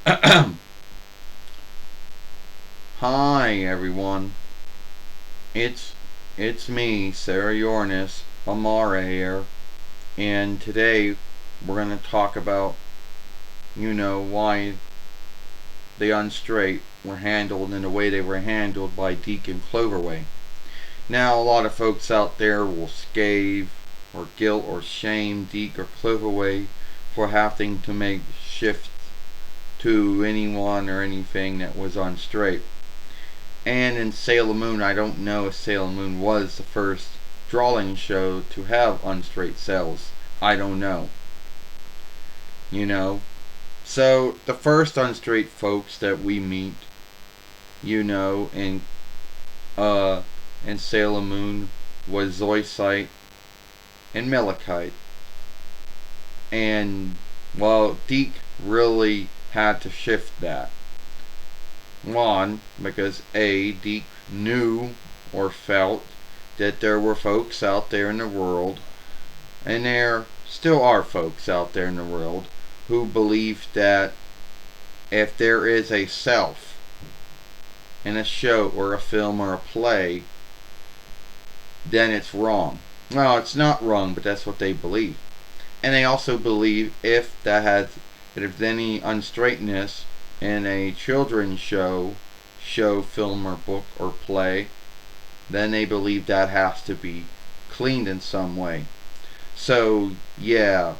Hi everyone. It's it's me, Sarah Uranus, Amara here, and today we're gonna talk about why the Unstraight were handled in the way they were handled by Dic And Cloverway. Now a lot of folks out there will scathe or guilt or shame Dic or Cloverway for having to make shifts to anyone or anything that was unstraight. And in Sailor Moon, I don't know if Sailor Moon was the first drawing show to have unstraight cells. I don't know. You know. So the first unstraight folks that we meet, in in Sailor Moon was Zoisite and Malachite. And well, Dic really had to shift that. One, because Dic knew or felt that there were folks out there in the world, and there still are folks out there in the world, who believe that if there is a self in a show or a film or a play, then it's wrong. Well, it's not wrong, but that's what they believe. And they also believe if there's any unstraightness in a children's show, film, or book, or play, then they believe that has to be cleaned in some way. So yeah,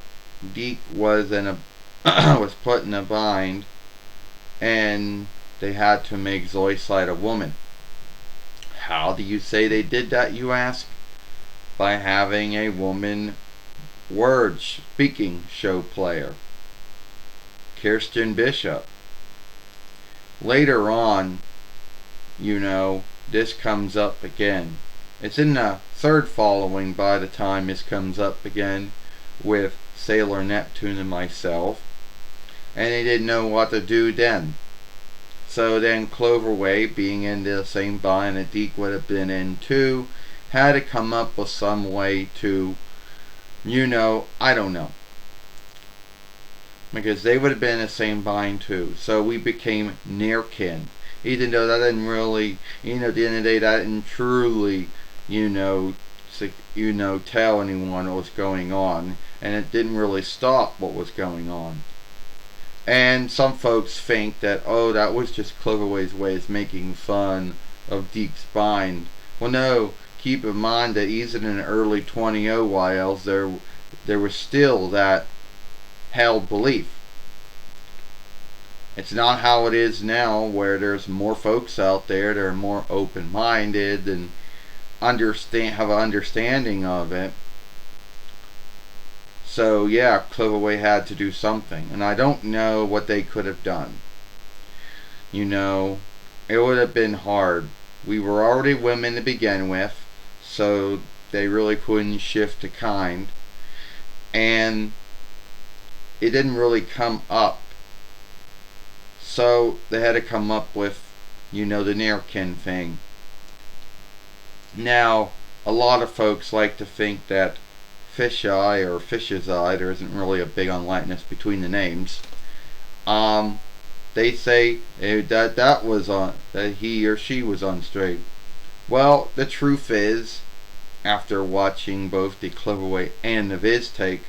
Dic was was put in a bind, and they had to make Zoisite a woman. How do you say they did that, you ask? By having a woman word speaking show player, Kirsten Bishop. Later on, this comes up again. It's in the third following by the time this comes up again with Sailor Neptune and myself. And they didn't know what to do then. So then Cloverway, being in the same bind that Dic would have been in too, had to come up with some way to, I don't know. Because they would have been in the same bind too. So we became near kin. Even though that didn't really, at the end of the day, that didn't truly, tell anyone what was going on. And it didn't really stop what was going on. And some folks think that, that was just Cloverway's way of making fun of Dic's bind. Well, no. Keep in mind that even in the early 20 OYLs, there was still that held belief. It's not how it is now, where there's more folks out there that are more open-minded and have an understanding of it. So yeah, Cloverway had to do something, and I don't know what they could have done. It would have been hard. We were already women to begin with, so they really couldn't shift to kind, and it didn't really come up. So they had to come up with, the near-kin thing. Now, a lot of folks like to think that Fisheye or Fish's Eye, there isn't really a big unlikeness between the names. They say that he or she was unstraight. Well, the truth is, after watching both the Cloverway and the Viz take,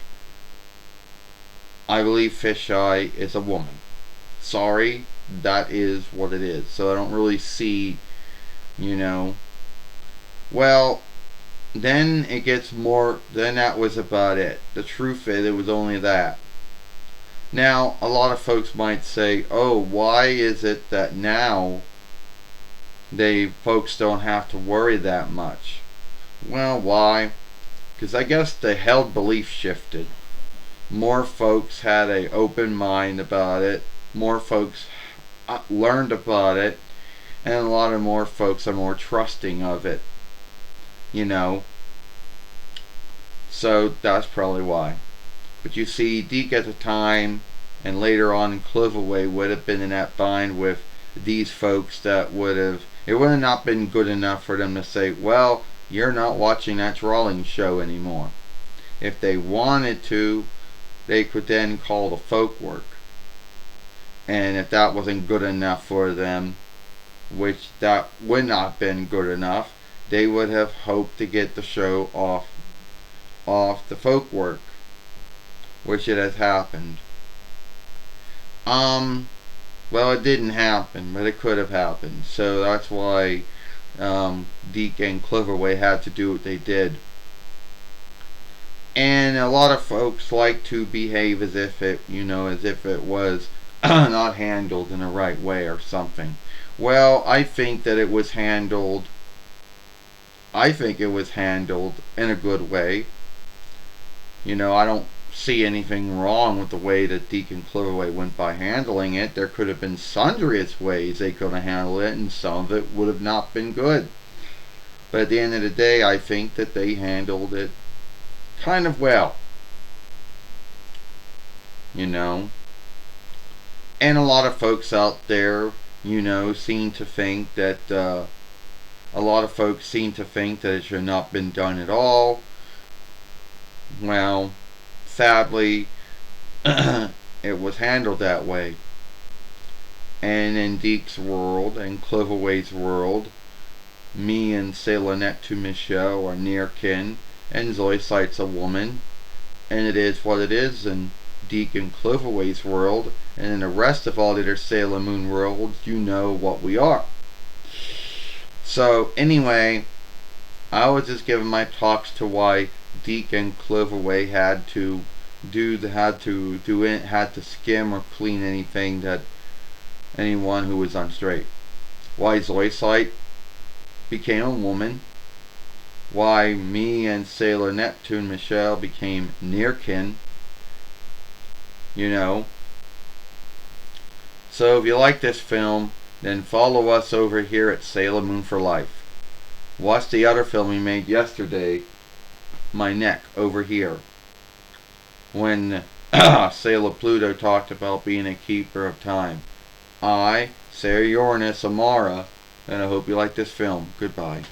I believe Fisheye is a woman. Sorry, that is what it is. So I don't really see, Well, then it gets more, then that was about it. The truth is, it was only that. Now, a lot of folks might say, why is it that now folks don't have to worry that much? Well, why? Because I guess the held belief shifted. More folks had an open mind about it. More folks learned about it. And a lot of more folks are more trusting of it. So that's probably why. But you see, Dic at the time, and later on in Cloverway, would have been in that bind with these folks that it would have not been good enough for them to say, well, you're not watching that drawing show anymore. If they wanted to, they could then call the folk work. And if that wasn't good enough for them, which that would not have been good enough, they would have hoped to get the show off the folk work, which it has happened. Well, it didn't happen, but it could have happened. So that's why Dic And Cloverway had to do what they did. And a lot of folks like to behave as if it, as if it was not handled in the right way or something. Well, I think that it was handled. I think it was handled in a good way. I don't see anything wrong with the way that Dic And Cloverway went by handling it. There could have been sundriest ways they could have handled it, and some of it would have not been good. But at the end of the day, I think that they handled it kind of well. And a lot of folks out there, seem to think that a lot of folks seem to think that it should not have been done at all. Well, sadly, it was handled that way. And in Dic's world and Cloverway's world, me and Sailor Neptune Michelle are near kin, and Zoisite's a woman, and it is what it is in Dic And Cloverway's world, and in the rest of all the other Sailor Moon worlds, you know what we are. So anyway, I was just giving my talks to why Dic And Cloverway had to skim or clean anyone who was unstraight. Why Zoisite became a woman. Why me and Sailor Neptune Michelle became near kin. So if you like this film, then follow us over here at Sailor Moon for Life. Watch the other film we made yesterday, My Neck, over here. When Sailor Pluto talked about being a keeper of time. I, Sailor Uranus Amara, and I hope you like this film. Goodbye.